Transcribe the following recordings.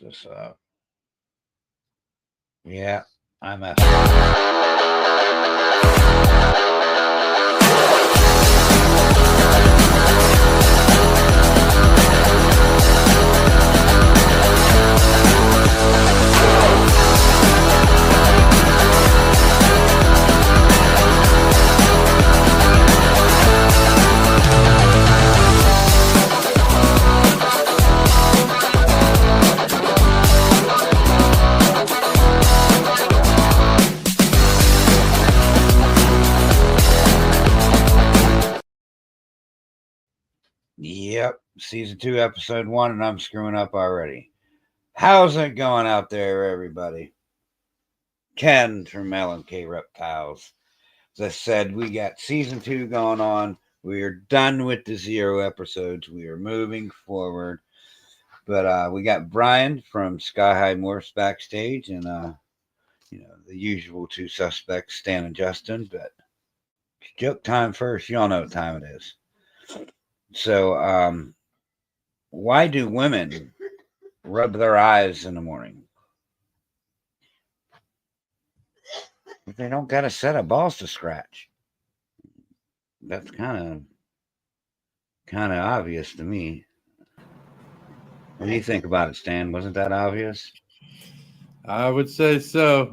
this up. Yeah, I messed up. Yep, season 2, episode 1, and I'm screwing up already. How's it going out there, everybody? Ken from LMK Reptiles. As I said, we got season 2 going on. We are done with the 0 episodes. We are moving forward. But we got Brian from Sky High Morphs backstage, and the usual 2 suspects, Stan and Justin. But joke time first. You all know what time it is. So, why do women rub their eyes in the morning? If they don't got a set of balls to scratch. That's kind of obvious to me. What do you think about it, Stan? Wasn't that obvious? I would say so.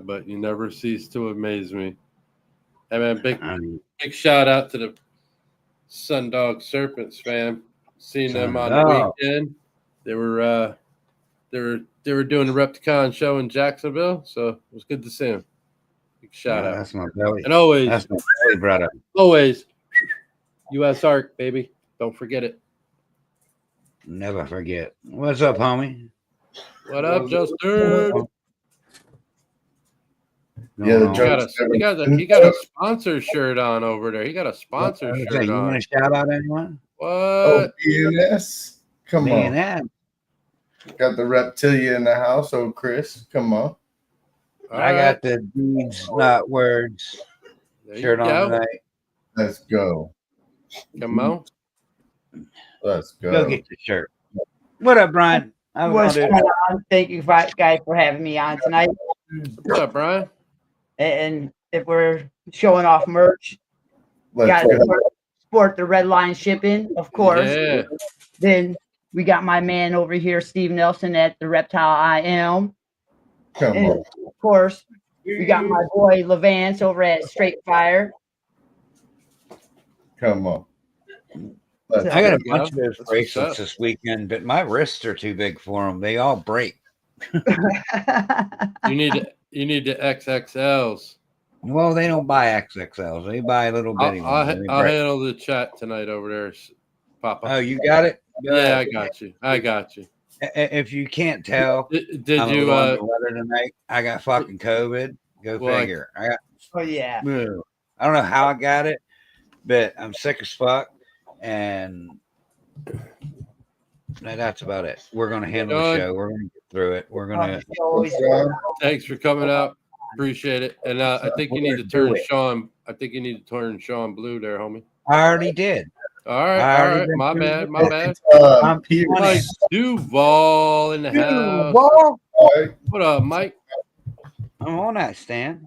But you never cease to amaze me. Hey man, big shout out to the Sundog Serpents, fam. Seen them on the weekend. They were doing the Repticon show in Jacksonville, so it was good to see them. Big shout out. That's my belly. And always, that's my belly, brother. Always, U.S. Arc, baby. Don't forget it. Never forget. What's up, homie? What up, Justin? Yeah, he got a sponsor shirt on over there. He got a sponsor shirt on. You want to shout out anyone? What? Oh, BNS. Come BNS. on. Got the reptilia in the house. Oh, Chris, come on. I got the deeds, not words shirt on tonight. Let's go. Come on. Let's go. Go get the shirt. What up, Brian? What's going on? Thank you guys for having me on tonight. What's up, Brian? And if we're showing off merch, got to sport the red line shipping, of course. Yeah. Then we got my man over here, Steve Nelson, at the Reptile I Am. Come and on. Of course, we got my boy Levance over at Straight Fire. Come on. I got a bunch of those bracelets this weekend, but my wrists are too big for them. They all break. You need the XXLs. Well, they don't buy XXLs. They buy little bitty ones. I'll handle the chat tonight over there, Papa. Oh, you got it? Yeah, I got you. If you can't tell, did I'm you the weather tonight? I got fucking COVID. Go figure. I got. Oh yeah. I don't know how I got it, but I'm sick as fuck, and that's about it. We're gonna handle the show. We're gonna get through it. We're gonna. Thanks for coming out. Appreciate it. And I think you need to turn Sean. I think you need to turn Sean blue there, homie. I already did. All right. My bad. I'm Mike Duval in the house. What up, Mike? I'm on that, Stan.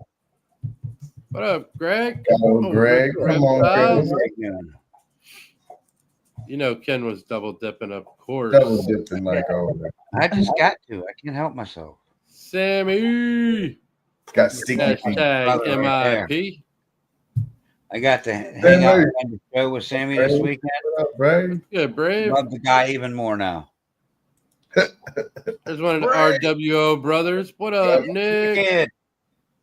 What up, Greg? Greg. Come on, Greg. You know Ken was double dipping, of course. Double dipping like always. I just got to. I can't help myself. Sammy. Got sticky feet. MIP. I got to hang out on the show with Sammy this weekend. What up, Brave? Good, Brave. Love the guy even more now. There's one of the RWO brothers. What up, Nick?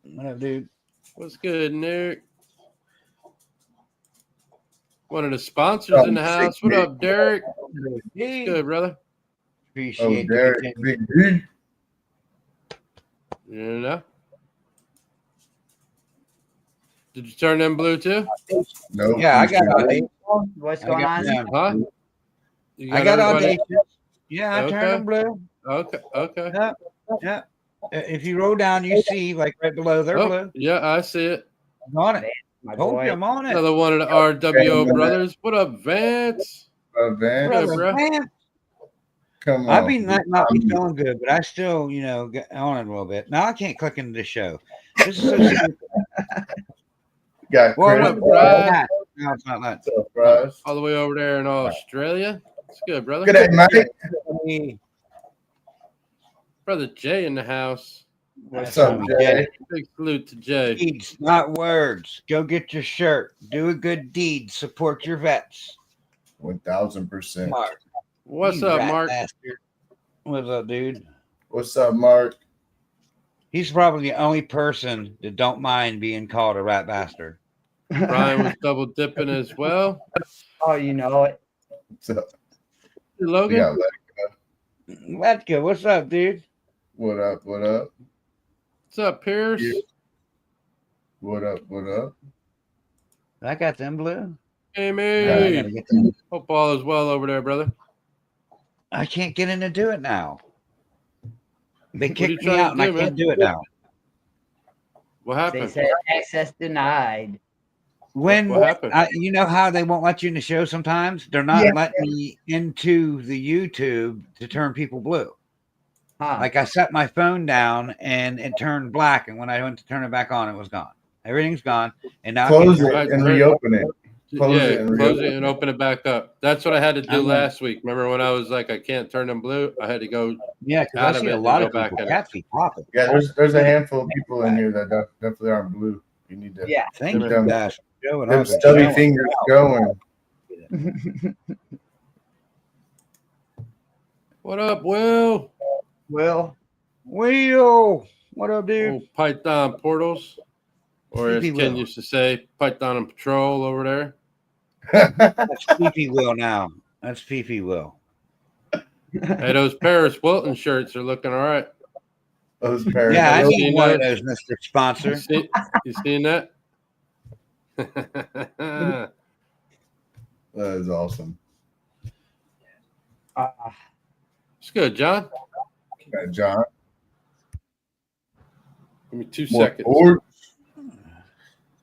What up, dude? What's good, Nick? One of the sponsors in the house. What up, Derek? Hey. Good, brother. Appreciate Derek. Big D. You know? Did you turn them blue too? No. Yeah, I got audition. What's going on? Huh? I got audition. Yeah, I turned them blue. Okay. Yeah. If you roll down, you see like right below, they're blue. Yeah, I see it. I'm on it. I told you I'm on it. Another one of the RWO brothers. What up, Vance? Vance. What up, bro? Come on. I've been not be feeling good, but I still, get on it a little bit. Now I can't click into the show. This is so stupid. Got Well, Chris. What up, Brad? no, it's not that. What's up, Bryce? All the way over there in Australia. It's good, brother. Good day, mate. Brother Jay in the house. What's up, Jay? Big salute to Jay. Deeds, not words. Go get your shirt. Do a good deed. Support your vets. 1000%. Mark. What's You up, rat Mark? bastard. What's up, dude? What's up, Mark? He's probably the only person that don't mind being called a rat bastard. Brian was double dipping as well. Oh, you know it. What's up? Hey, Logan. Yeah, Let's go. What's up, dude? what up? What up? What's up, Pierce? Yeah. What up? What up? I got them blue. Amy. I gotta get them. Hope all is well over there, brother. I can't get in to do it now. They What are you kicked me trying out, to and I do, man? can't do it now. What They happened? said access denied. When What happened? you know how they won't let you in the show sometimes? They're not Yeah. letting me into the YouTube to turn people blue. Huh. Like I set my phone down and it turned black, and when I went to turn it back on, it was gone. Everything's gone, and now Close it Right, and right. reopen it. Close it and close reopen it and open it back up. That's what I had to do I'm gonna- last week. Remember when I was like, I can't turn them blue? I had to go. Yeah, because Out I of see it a and lot go of back people. in it. Cats be popping. Yeah, there's a handful of people in here that definitely aren't blue. You need to Yeah. Thank you, them- guys. Joe and them Uncle stubby Joe. fingers going. What up, Will? Well, Wheel, what up, dude? Oh, Python portals, or as Sleepy Ken Will. used to say, Python and Patrol over there. That's Fifi Will now. That's Fifi Will. Hey, those Paris Wilton shirts are looking all right. Those parents. Yeah, I Those- need one of those, Mr. Sponsor. You seen that? That is awesome. It's good, John. John. Give me 2 More seconds. pork.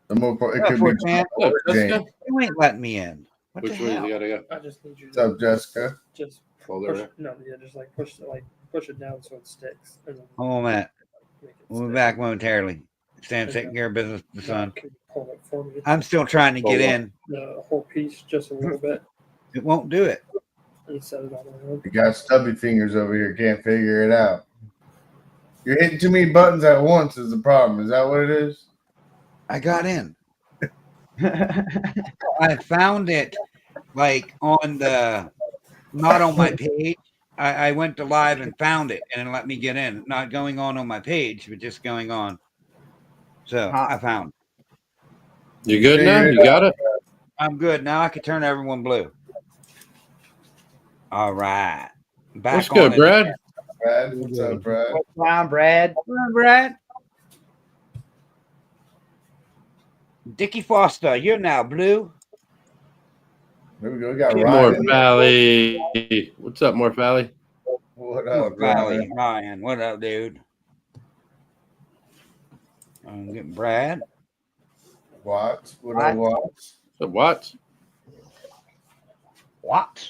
The more pork, it What could up, be Fort man? Look, Jane. Jessica. You ain't letting me in. What Which the way hell? you gotta go? I just need you What's up, to Jessica? just Hold push, there. no, yeah, just like push it down so it sticks. And then Hold on a minute. make it We'll be stick. back momentarily. Stand taking care of business with the Now, sun. can you pull it for me? I'm still trying to get in. The whole piece, just a little bit, It won't do it. and set it on the road. You got stubby fingers over here. Can't figure it out. You're hitting too many buttons at once is the problem. Is that what it is? I got in. I found it like on the not on my page. I went to live and found it and it let me get in. Not going on my page, but just going on. So I found it. You good now? You got it? I'm good. Now I can turn everyone blue. All right. Back What's good, on it. Brad? Brad, what's up, Brad? what's wrong, Brad? Come on, Brad. Dickie Foster, you're now blue. There we go. We got Morph Ryan. Valley. What's up, Morph Valley? What North up, Valley. Ryan? Ryan, what up, dude? I'm getting Brad. Watts. What up, Watts? So what? What?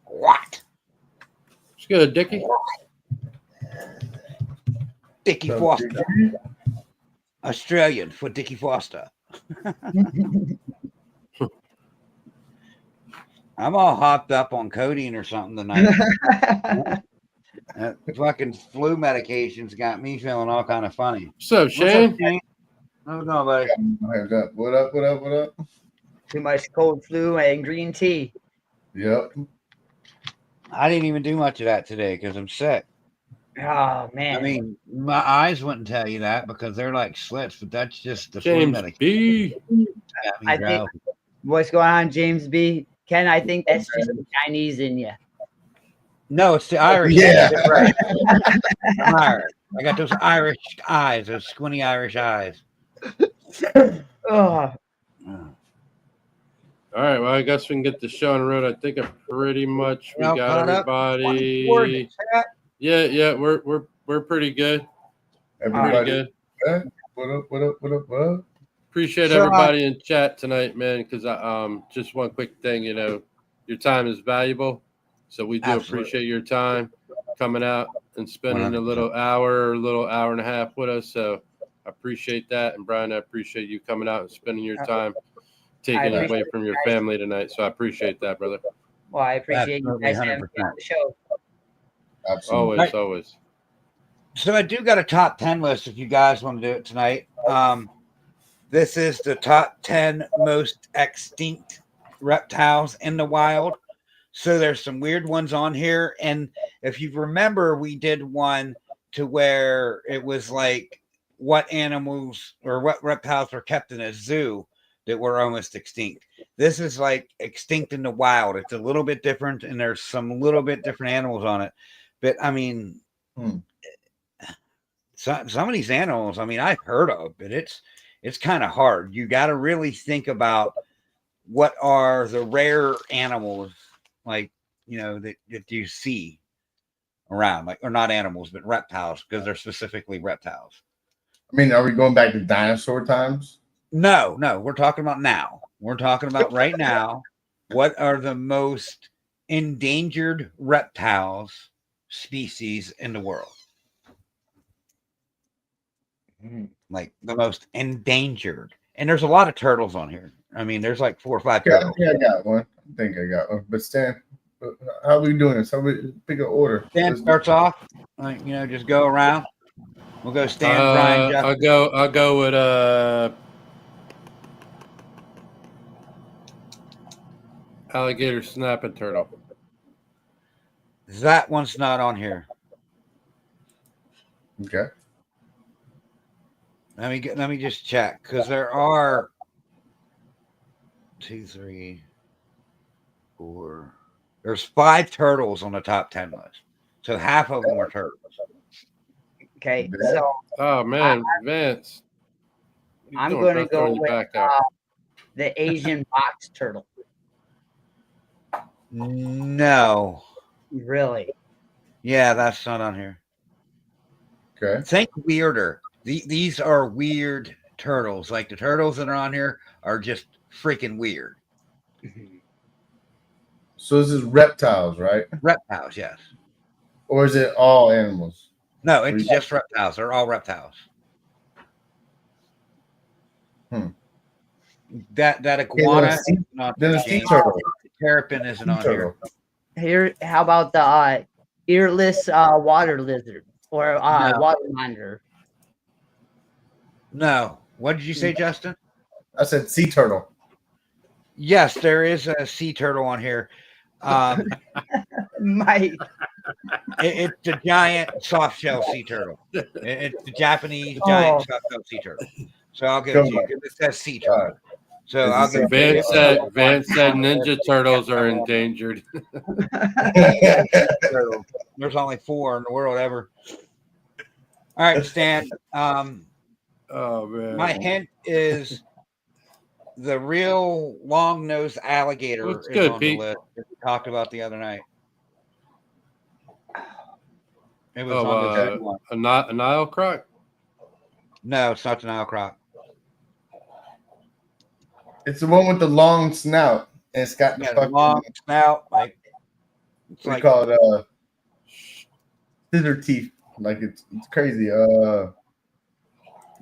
What? What's good, Dickie? Dickie What's up, Foster. Dickie? Australian for Dickie Foster. I'm all hopped up on codeine or something tonight. That fucking flu medication's got me feeling all kind of funny. What's up, Shane? How's it going, buddy? Hands up. What up? What up? What up? Too much cold flu and green tea. Yep. I didn't even do much of that today because I'm sick. Oh man. I mean, my eyes wouldn't tell you that because they're like slits, but that's just the flu James medication. B. Got me I think- drowsy. What's going on, James B? Ken, I think that's just the Chinese in you. No, it's the Irish. Yeah. Right. I'm Irish. I got those Irish eyes, those squinty Irish eyes. Oh, All right, well, I guess we can get the show on the road. I think I pretty much we Well, got caught up. everybody. 24. Yeah, we're pretty good. Pretty Everybody. good. What up? What up? What up? What up? Appreciate So, everybody in chat tonight, man. Because just one quick thing, your time is valuable. So we do Absolutely. appreciate your time coming out and spending 100%. a little hour and a half with us. So I appreciate that. And Brian, I appreciate you coming out and spending your time taking away appreciate from your you guys. family tonight. So I appreciate that, brother. Well, I appreciate you Absolutely, guys having me 100%. on the show. Absolutely. Always, always. So I do got a top 10 list if you guys want to do it tonight. This is the top 10 most extinct reptiles in the wild. So there's some weird ones on here. And if you remember, we did one to where it was like what animals or what reptiles were kept in a zoo that were almost extinct. This is like extinct in the wild. It's a little bit different, and there's some little bit different animals on it. But I mean, some of these animals, I mean, I've heard of, but it's kind of hard. You got to really think about what are the rare animals, like, that you see around, like, or not animals, but reptiles, because they're specifically reptiles. I mean, are we going back to dinosaur times? No, we're talking about now. We're talking about right now. What are the most endangered reptiles species in the world? Like the most endangered. And there's a lot of turtles on here. I mean, there's like 4 or 5 turtles. I got one. I think I got one. But Stan, how are we doing this? How we pick an order? Stan starts off, just go around. We'll go Stan, Brian, Jeff. I'll go with alligator snapping turtle. That one's not on here. Okay. Let me just check, because there are 2, 3, 4. There's 5 turtles on the top 10 list. So half of them are turtles. Okay, so Oh man, Vance. I'm going to go with the Asian box turtle. No. Really? Yeah, that's not on here. Okay. Think weirder. These are weird turtles. Like the turtles that are on here are just freaking weird. So this is reptiles, right? Reptiles, yes. Or is it all animals? No, it's just reptiles. They're all reptiles. That iguana is not then a sea turtle. Terrapin isn't on here. Here, how about the earless water lizard or water monitor? No. What did you say, Justin? I said sea turtle. Yes, there is a sea turtle on here. Mike. It's the giant soft shell sea turtle. It's the Japanese giant soft shell sea turtle. So I'll give it to you. It says sea turtle. So I'll give Vance said Ninja Turtles are endangered. There's only 4 in the world ever. All right, Stan. Oh man. My hint is the real long-nosed alligator Well, it's is good, on Pete. the list that we talked about the other night. It was on the one. A Nile croc? No, it's not the Nile croc. It's the one with the long snout. And it's got the fucking long snout. Like, we call it scissor teeth. Like it's crazy.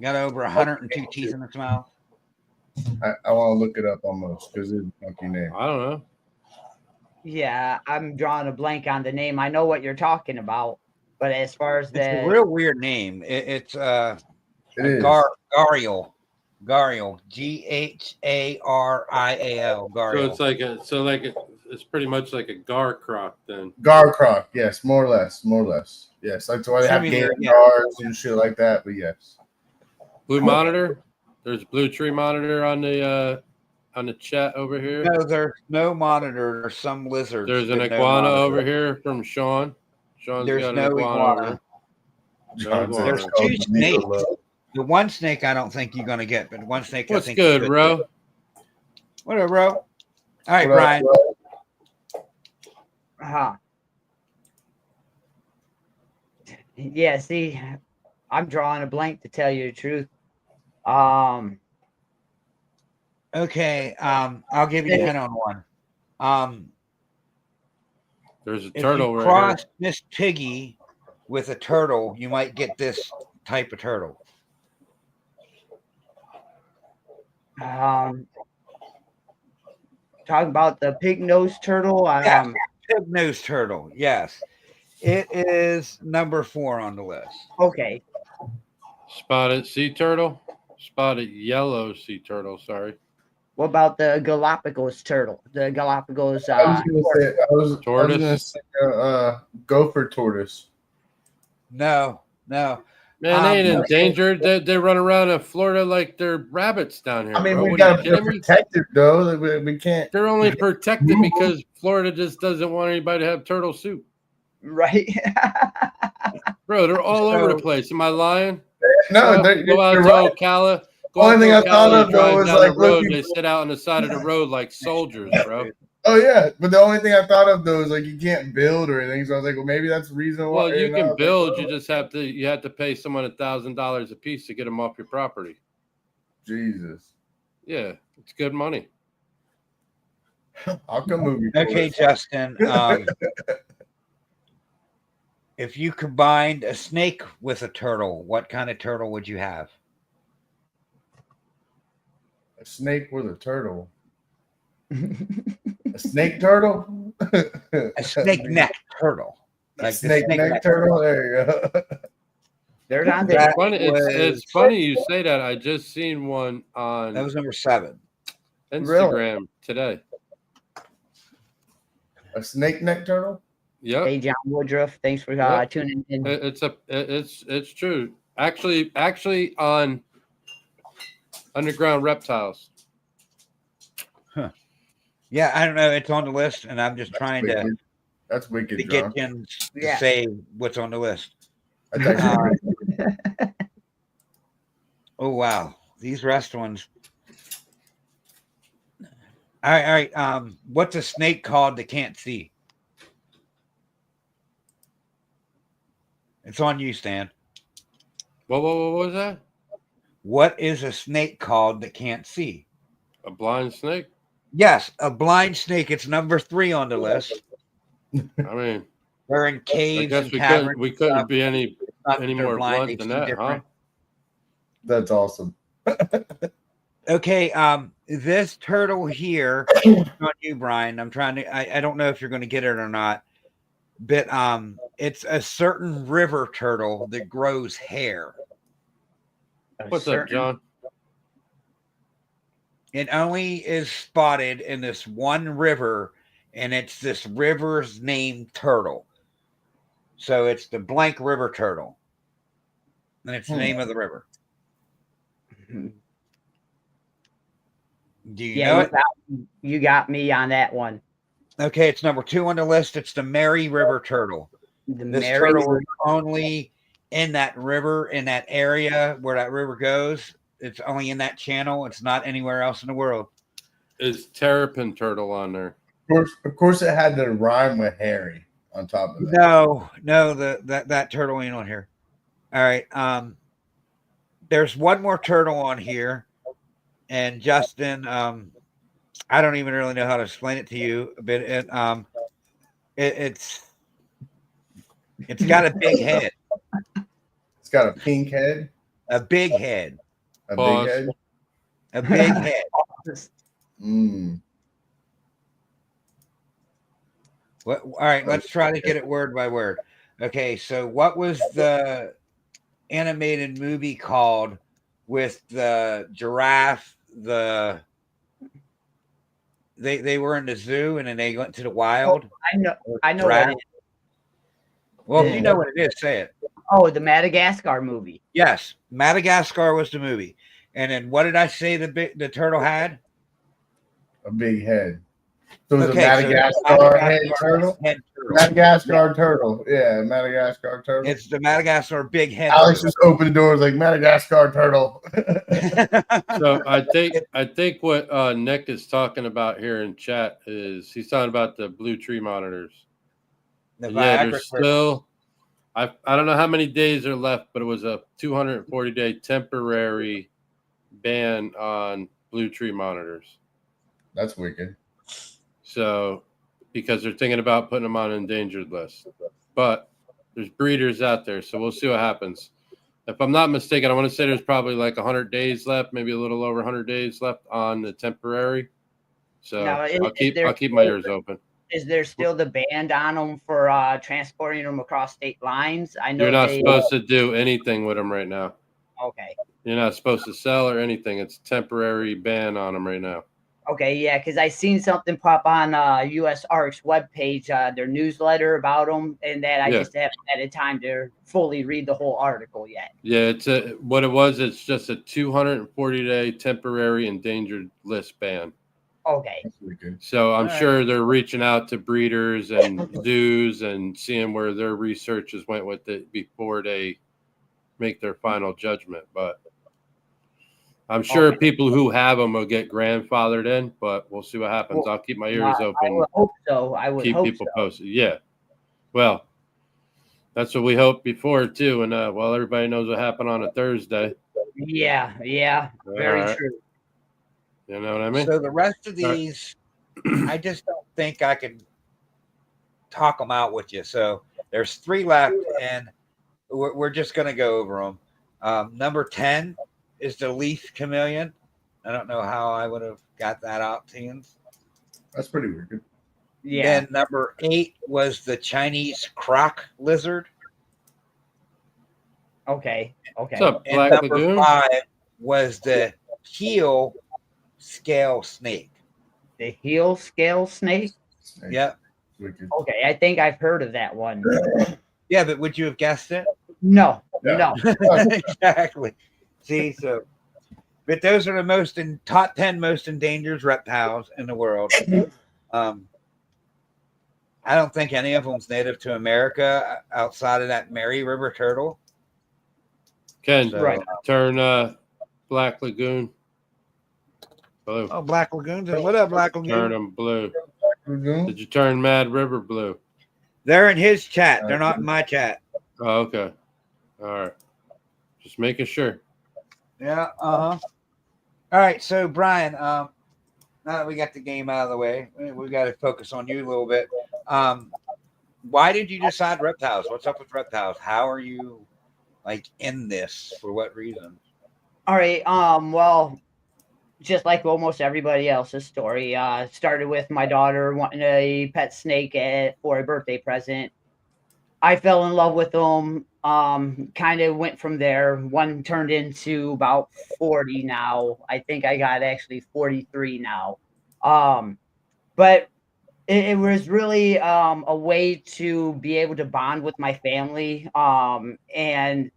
Got over 102 teeth in its mouth. I want to look it up almost because it's a funky name. I don't know. Yeah, I'm drawing a blank on the name. I know what you're talking about, but as far as it's a real weird name. It's Gariel. Gariel. Gharial. Garial. So it's pretty much like a gar croc then. Gar croc, yes, more or less. Yes, that's why they have gator guards and shit like that. But yes. Blue monitor. There's Blue Tree Monitor on the chat over here. No, there's no monitor. There's some lizards. There's an iguana over here from Sean. There's got an iguana. There's 2 snakes. The one snake I don't think you're gonna get, but one snake What's I think good, bro? Whatever, bro. All right, Brian. Yeah, see, I'm drawing a blank to tell you the truth. Okay, I'll give you a hint on one. There's a If turtle you right cross here. Miss Piggy with a turtle, you might get this type of turtle. Talk about the pig nose turtle. Yeah. Pig-nosed turtle. Yes. It is number 4 on the list. Okay. Spotted sea turtle. Spotted yellow sea turtle. Sorry. What about the Galapagos turtle? The Galapagos I was gonna say I was gonna Tortoise. say gopher tortoise. No. Man, they ain't Um, endangered. They run around in Florida like they're rabbits down here, I mean, bro. we What are you got they're kidding me? protected though. Like, we can't. They're only protected because Florida just doesn't want anybody to have turtle soup. right? Bro, they're all over the So- place. Am I lying? No, Go out you're to right. Ocala. Go Only out thing to I thought Ocala. of, You though, drive was, down like, the road. looking They sit out on the side of the road like soldiers, bro. Oh yeah, but the only thing I thought of though is like you can't build or anything. So I was like, well, maybe that's the reason why. Well, you and I can was build. like, You just have to pay someone $1,000 a piece to get them off your property. Jesus, Yeah, it's good money. I'll come move you. okay, Justin. If you combined a snake with a turtle, what kind of turtle would you have? A snake with a turtle. A snake turtle. A snake neck turtle. A snake neck turtle. There you go. They're on It's there. funny. was- It's funny you say that. I just seen one That on was number 7. Instagram today. A snake neck turtle. Yep. Hey, John Woodruff. Thanks for Yep. tuning in. It's true. Actually on Underground Reptiles. Yeah, I don't know. It's on the list, and I'm just trying to That's wicked, get John. Jim to Yeah. say what's on the list. That's actually Oh wow, these restaurants. All right. What's a snake called that can't see? It's on you, Stan. What was that? What is a snake called that can't see? A blind snake? Yes, a blind snake. It's number 3 on the list. I mean, They're in I caves guess and we caverns. couldn't and stuff. be any Not that they're more blind, they blunt than see that, huh? different. that's awesome. Okay, this turtle here, it's on you, Brian. I'm trying to. I don't know if you're going to get it or not, but it's a certain river turtle that grows hair. What's up, John? It only is spotted in this one river, and it's this river's named turtle. So it's the blank river turtle, and it's the name of the river. Do you know it? You got me on that one. Okay, it's number 2 on the list. It's the Mary River turtle. This turtle is only in that river, in that area where that river goes. It's only in that channel. It's not anywhere else in the world. Is terrapin turtle on there? Of course, it had to rhyme with Harry on top of that. No, that turtle ain't on here. All right. There's one more turtle on here, and Justin, I don't even really know how to explain it to you, but it's got a big head, It's got a pink head, a big head, a Pause. big head. a big head. Mm. All right, let's try to get it word by word. Okay, so what was the animated movie called with the giraffe? They were in the zoo and then they went to the wild. I know what it is. Well, if you know what it is, say it. Oh, the Madagascar movie. Yes, Madagascar was the movie. And then what did I say the turtle had? A big head. So it was Okay, a Madagascar head turtle? Madagascar turtle. Yeah, Madagascar turtle. It's the Madagascar big head. Alex just opened the doors like Madagascar turtle. So I think what Nick is talking about here in chat is he's talking about the blue tree monitors. The Yeah, Viagra there's still I don't know how many days are left, but it was a 240-day temporary ban on blue tree monitors. That's wicked. So because they're thinking about putting them on an endangered list. But there's breeders out there, so we'll see what happens. If I'm not mistaken, I want to say there's probably like 100 days left, maybe a little over 100 days left on the temporary. So Now, I'll keep my ears open. Is there still the ban on them for transporting them across state lines? I know You're not supposed to do anything with them right now. Okay. You're not supposed to sell or anything. It's a temporary ban on them right now. Okay, yeah, because I seen something pop on U.S. Arc's webpage, their newsletter about them, and that I just haven't had a time to fully read the whole article yet. Yeah, what it was. It's just a 240-day temporary endangered list ban. Okay. So I'm sure they're reaching out to breeders and zoos and seeing where their researchers went with it before they make their final judgment. But I'm sure people who have them will get grandfathered in, but we'll see what happens. I'll keep my ears open. I would hope so. I would keep hope people so. posted. Yeah. Well, that's what we hoped before too. And well, everybody knows what happened on a Thursday. Yeah, very true. You know what I mean? So the rest of these, I just don't think I can talk them out with you. So there's 3 left, and we're just going to go over them. Number 10 is the leaf chameleon. I don't know how I would have got that out to you. That's pretty weird. Yeah. Then number 8 was the Chinese croc lizard. Okay. What's up, And Black number Lagoon? 5 was the heel scale snake. The heel scale snake? Yep. Okay, I think I've heard of that one. Yeah, but would you have guessed it? No. Exactly. See, but those are the top 10 most endangered reptiles in the world. I don't think any of them's native to America outside of that Mary River turtle. Ken, turn Black Lagoon blue. Oh, Black Lagoon. What up, Black Lagoon? Turn them blue. Did you turn Mad River blue? They're in his chat. They're not in my chat. Oh, okay. All right. Just making sure. Yeah. All right. So, Brian, now that we got the game out of the way, we got to focus on you a little bit. Why did you decide reptiles? What's up with reptiles? How are you in this? For what reason? All right. Well, just like almost everybody else's story, started with my daughter wanting a pet snake for a birthday present. I fell in love with them. Kind of went from there. One turned into about 40 now. I think I got actually 43 now. But it was really a way to be able to bond with my family and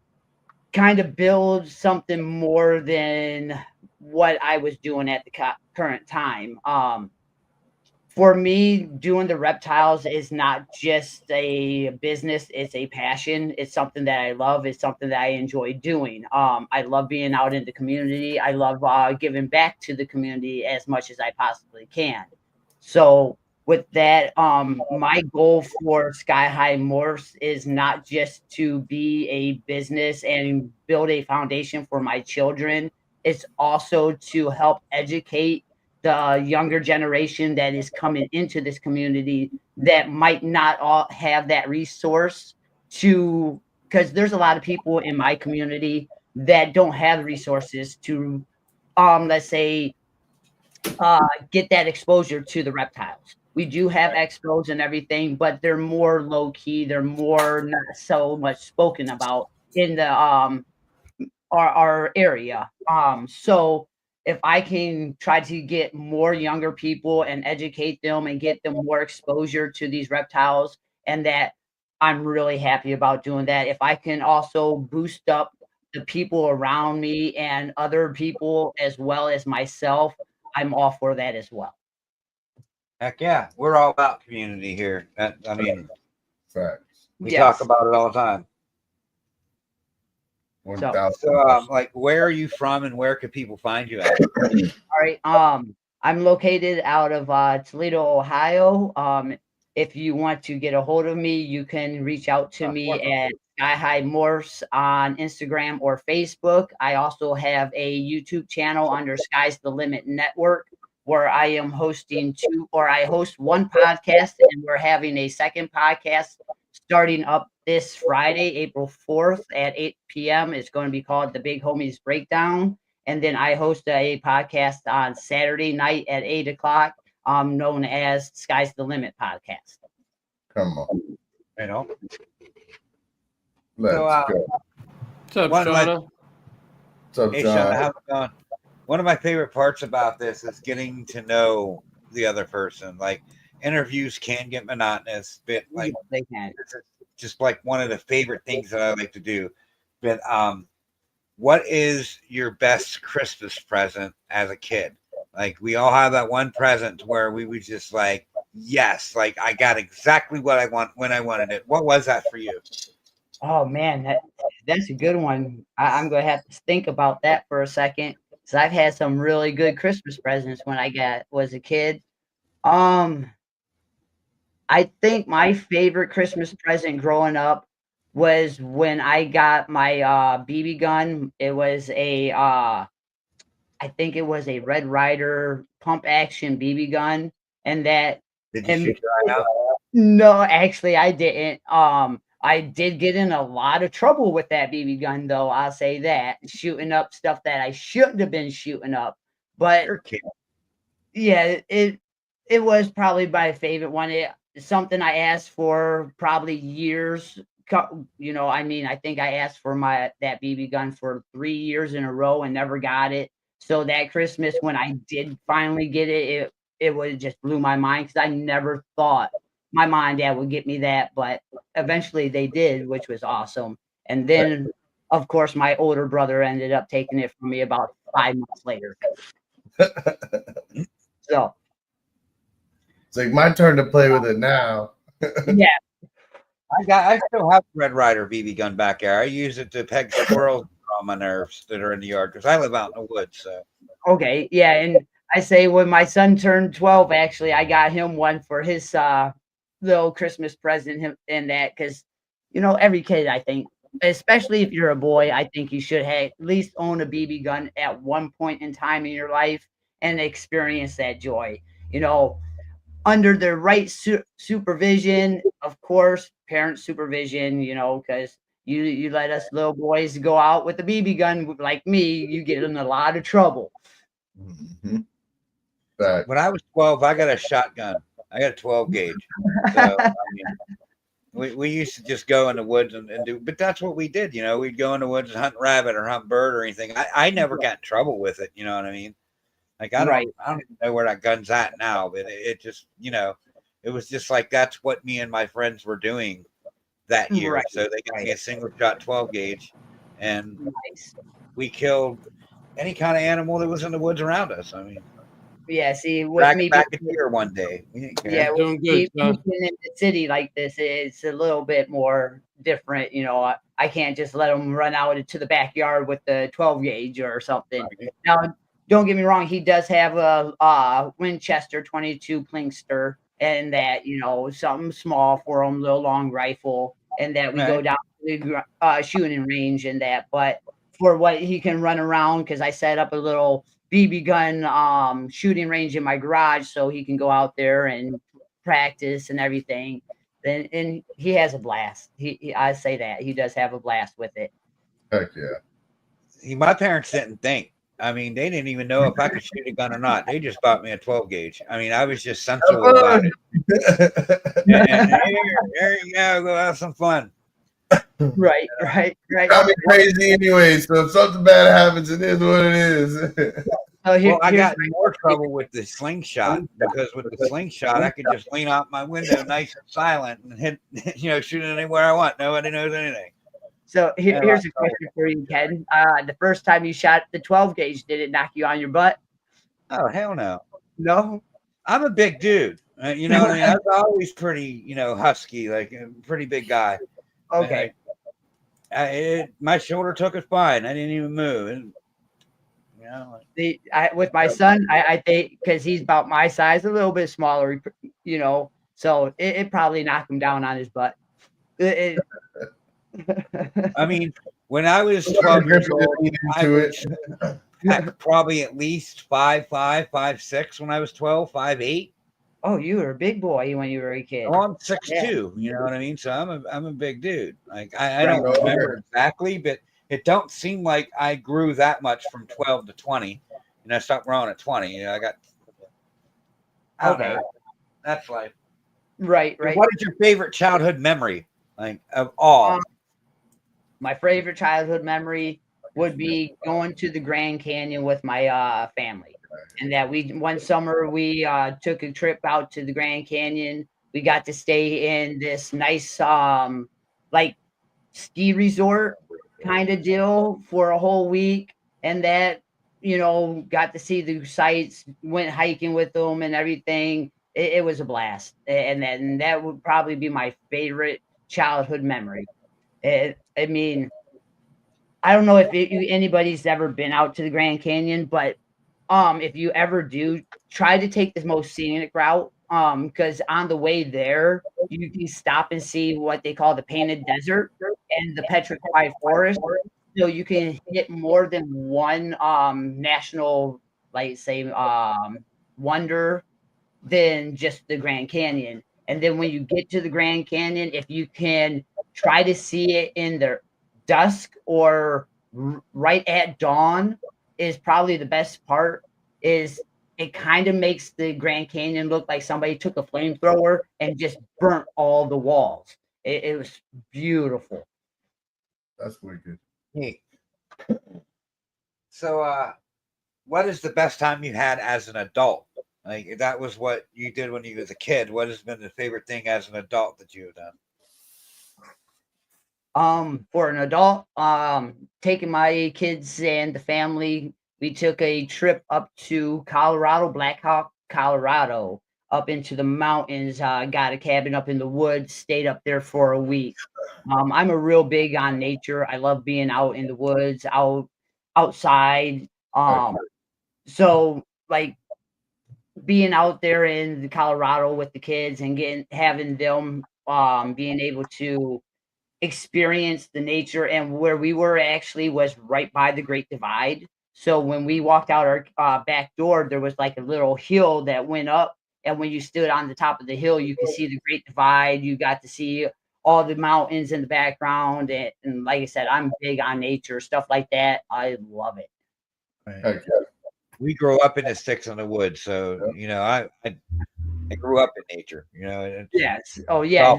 kind of build something more than what I was doing at the current time. For me, doing the reptiles is not just a business, it's a passion. It's something that I love. It's something that I enjoy doing. I love being out in the community. I love giving back to the community as much as I possibly can. So with that, my goal for Sky High Morphs is not just to be a business and build a foundation for my children. It's also to help educate the younger generation that is coming into this community that might not all have that resource to, because there's a lot of people in my community that don't have resources to, let's say, get that exposure to the reptiles. We do have expos and everything, but they're more low key. They're more not so much spoken about in the our area. So if I can try to get more younger people and educate them and get them more exposure to these reptiles, and that I'm really happy about doing that. If I can also boost up the people around me and other people as well as myself, I'm all for that as well. Heck yeah, we're all about community here. Facts. We talk about it all the time. So, where are you from, and where could people find you at? All right. I'm located out of Toledo, Ohio. If you want to get a hold of me, you can reach out to me at Sky High Morphs on Instagram or Facebook. I also have a YouTube channel under Sky's the Limit Network, where I am hosting I host one podcast, and we're having a second podcast starting up this Friday, April 4th at 8 p.m. It's going to be called The Big Homies Breakdown. And then I host a podcast on Saturday night at 8 o'clock, known as Sky's the Limit podcast. Come on. You know, Let's So, go. What's up, One of my- Shauna? What's up, hey, John? Sean, how's it going? One of my favorite parts about this is getting to know the other person. Like interviews can get monotonous, but like They can. this is just like one of the favorite things that I like to do. But what is your best Christmas present as a kid? Like we all have that one present where we was just like, yes, like I got exactly what I want when I wanted it. What was that for you? Oh man, that's a good one. I'm gonna have to think about that for a second. Cause I've had some really good Christmas presents when I was a kid. I think my favorite Christmas present growing up was when I got my BB gun. It was I think it was a Red Ryder pump action BB gun, and that Did you and shoot your eye out? no, actually, I didn't. I did get in a lot of trouble with that BB gun, though. I'll say that, shooting up stuff that I shouldn't have been shooting up. But You're a kid. yeah, it was probably my favorite one. It's something I asked for probably years. I mean, I think I asked for that BB gun for 3 years in a row and never got it. So that Christmas, when I did finally get it, it was just blew my mind because I never thought my mom and dad would get me that, but eventually they did, which was awesome. And then, of course, my older brother ended up taking it from me about 5 months later. So It's like my turn to play with it now. yeah, I still have a Red Ryder BB gun back there. I use it to peg squirrels on my nerves that are in the yard because I live out in the woods. So okay, yeah. And I say when my son turned 12, actually, I got him one for his little Christmas present and that because every kid, I think, especially if you're a boy, I think you should at least own a BB gun at one point in time in your life and experience that joy. Under the right supervision, of course, parent supervision, because you let us little boys go out with a BB gun like me, you get in a lot of trouble. Mm-hmm. Back. when I was 12, I got a shotgun. I got a 12 gauge. So I mean, we used to just go in the woods and do, but that's what we did. We'd go in the woods and hunt rabbit or hunt bird or anything. I never got in trouble with it. You know what I mean? Like I don't even know where that gun's at now, but it just, it was just like that's what me and my friends were doing that year. Right. So they got me a single shot 12 gauge, and Nice. we killed any kind of animal that was in the woods around us. I mean, Yeah, see, with me back a deer one day. We didn't care. yeah, Doing with good, me John. being in the city like this, it's a little bit more different. I can't just let them run out into the backyard with the 12 gauge or something. Right. Now, don't get me wrong, he does have a Winchester 22 Plinkster, and that, something small for him, little long rifle, and that we go Right. down to the shooting range and that. But for what he can run around, because I set up a little BB gun shooting range in my garage so he can go out there and practice and everything. And he has a blast. I say that he does have a blast with it. Heck yeah. See, my parents didn't think. I mean, they didn't even know if I could shoot a gun or not. They just bought me a 12 gauge. I mean, I was just sensible about it. And there you go have some fun. Right. Got me crazy anyway, so if something bad happens, it is what it is. So Well, I here's got in more trouble with the slingshot because with the slingshot, I could just lean out my window nice and silent and hit, shoot anywhere I want. Nobody knows anything. So here's a question for you, Ken. The first time you shot the 12 gauge, did it knock you on your butt? Oh, hell no. No. I'm a big dude. You know what I mean? I was always pretty, husky, like a pretty big guy. Okay. My shoulder took it fine. I didn't even move. And, With my son, I think because he's about my size, a little bit smaller, so it probably knocked him down on his butt. I mean, when I was 12 years old, Heck, probably at least 5'5", 5'6" when I was 12, 5'8". Oh, you were a big boy when you were a kid. Well, I'm Yeah. 6'2", you know what I mean? So I'm a big dude. Like I Right. don't remember exactly, but it don't seem like I grew that much from 12 to 20. I stopped growing at 20. I got Okay. That's life. Right. What is your favorite childhood memory, like of all? My favorite childhood memory would be going to the Grand Canyon with my family. And that one summer we took a trip out to the Grand Canyon. We got to stay in this nice like ski resort kind of deal for a whole week, and that got to see the sights, went hiking with them and everything. It was a blast, and that would probably be my favorite childhood memory. I mean, I don't know if anybody's ever been out to the Grand Canyon, but if you ever do, try to take the most scenic route. Because on the way there, you can stop and see what they call the Painted Desert and the Petrified Forest. So you can hit more than one national, like say, wonder than just the Grand Canyon. And then when you get to the Grand Canyon, if you can try to see it in the dusk or right at dawn, is probably the best part. Is it kind of makes the Grand Canyon look like somebody took a flamethrower and just burnt all the walls. It was beautiful. That's wicked. Hey. So, what is the best time you had as an adult? Like that was what you did when you was a kid. What has been the favorite thing as an adult that you have done? For an adult, taking my kids and the family, we took a trip up to Colorado, Black Hawk, Colorado, up into the mountains. Got a cabin up in the woods, stayed up there for a week. I'm a real big on nature. I love being out in the woods, outside. So like being out there in Colorado with the kids and having them being able to experience the nature, and where we were actually was right by the Great Divide. So when we walked out our back door, there was like a little hill that went up, and when you stood on the top of the hill, you could see the Great Divide. You got to see all the mountains in the background, and like I said, I'm big on nature, stuff like that. I love it. Heck We grew up in the sticks in the woods, so I grew up in nature. Yes. Oh yeah.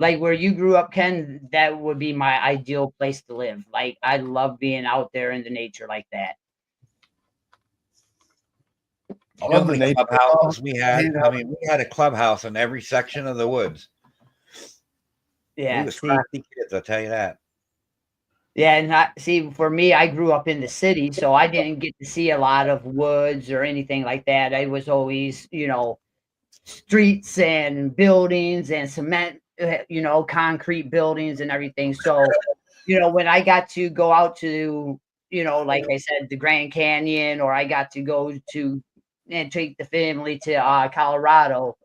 Like where you grew up, Ken, that would be my ideal place to live. Like I love being out there in the nature like that. I love the nature. Clubhouses we had. I mean, we had a clubhouse in every section of the woods. Yeah. We was crafty kids, I'll tell you that. Yeah, and see, for me, I grew up in the city, so I didn't get to see a lot of woods or anything like that. I was always, streets and buildings and cement, concrete buildings and everything. So, when I got to go out to, like I said, the Grand Canyon, or I got to go to and take the family to Colorado.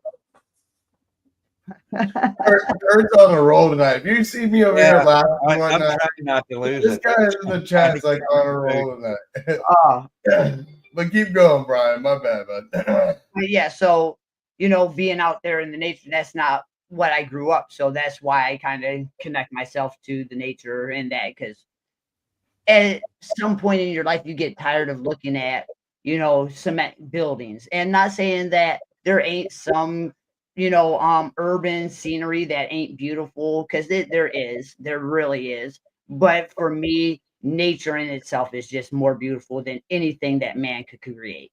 Kurt's on a roll tonight. If you see me over here laughing, I'm trying not to lose this it. guy is in the chat's like on a roll tonight. Oh. But keep going, Brian. My bad, bud. Yeah, so being out there in the nature, that's not what I grew up. So that's why I kind of connect myself to the nature and that, because at some point in your life you get tired of looking at cement buildings, and not saying that there ain't some urban scenery that ain't beautiful, because there really is. But for me, nature in itself is just more beautiful than anything that man could create.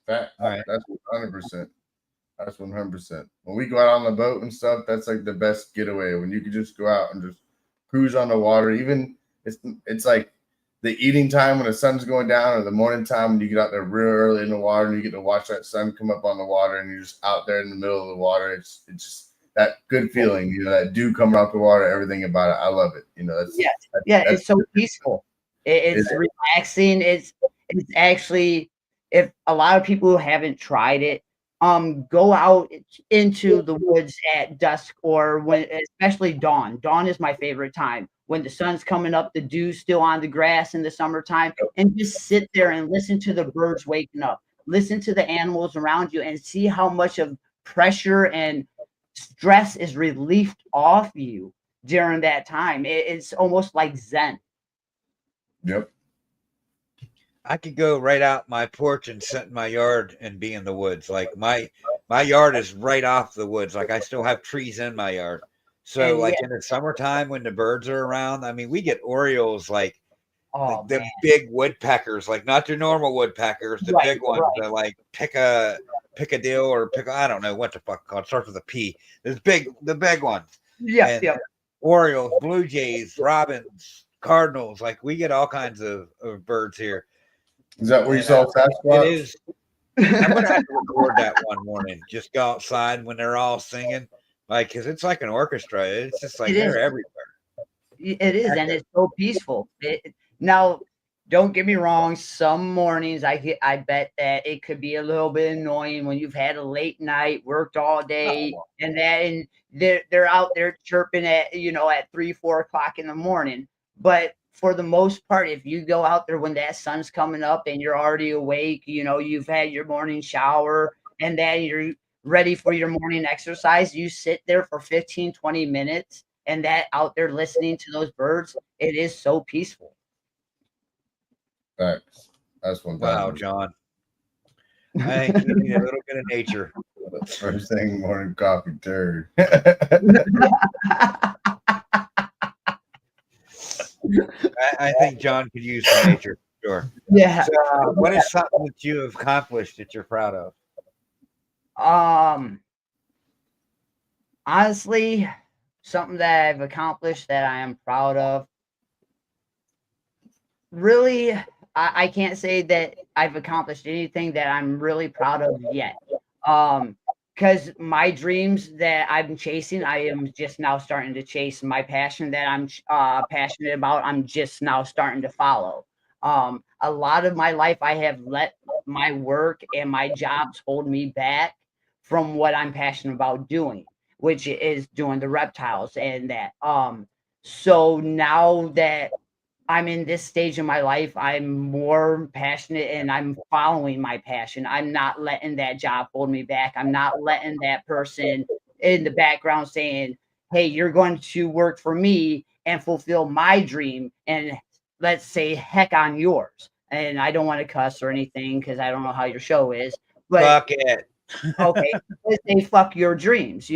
Fact. All right. That's 100%. That's 100%. When we go out on the boat and stuff, that's like the best getaway. When you can just go out and just cruise on the water. Even it's like the eating time when the sun's going down, or the morning time when you get out there real early in the water and you get to watch that sun come up on the water, and you're just out there in the middle of the water. It's just that good feeling, that dew coming off the water, everything about it. I love it. It's so peaceful. It's relaxing. It's actually, if a lot of people haven't tried it, go out into the woods at dusk, or especially dawn. Dawn is my favorite time. when the sun's coming up, the dew's still on the grass in the summertime, and just sit there and listen to the birds waking up, listen to the animals around you, and see how much of pressure and stress is relieved off you during that time. It's almost like Zen. Yep. I could go right out my porch and sit in my yard and be in the woods. Like my yard is right off the woods. Like I still have trees in my yard. So And like yeah, in the summertime when the birds are around, I mean we get orioles like oh the man, big woodpeckers, like not your normal woodpeckers, the right, big ones right, that like pickadill or I don't know what the fuck called. It starts with a P. The big ones. yep, And yep. orioles, blue jays, robins, cardinals, like we get all kinds of birds here. Is that where you And saw it Sasquatch? is I'm gonna have to record that one morning. Just go outside when they're all singing, like because it's like an orchestra. It's just like It is. they're everywhere. It is, and it's so peaceful. Now, don't get me wrong. Some mornings, I bet that it could be a little bit annoying when you've had a late night, worked all day, and they're out there chirping at at 3, 4 o'clock in the morning. But for the most part, if you go out there when that sun's coming up and you're already awake, you've had your morning shower, and then you're ready for your morning exercise. You sit there for 15, 20 minutes and that out there listening to those birds, it is so peaceful. Facts. That's Wow, 1,000%. John. I think you need a little bit of nature. First thing morning coffee turd. I think John could use some nature. Sure. Yeah. So, what is something that you have accomplished that you're proud of? Honestly, something that I've accomplished that I am proud of. Really, I can't say that I've accomplished anything that I'm really proud of yet. Because my dreams that I'm chasing, I am just now starting to chase. My passion that I'm passionate about, I'm just now starting to follow. A lot of my life, I have let my work and my jobs hold me back from what I'm passionate about doing, which is doing the reptiles and that. So now that I'm in this stage of my life, I'm more passionate and I'm following my passion. I'm not letting that job hold me back. I'm not letting that person in the background saying, "Hey, you're going to work for me and fulfill my dream." And let's say, heck on yours. And I don't want to cuss or anything because I don't know how your show is. But Fuck it. okay, let's say fuck your dreams.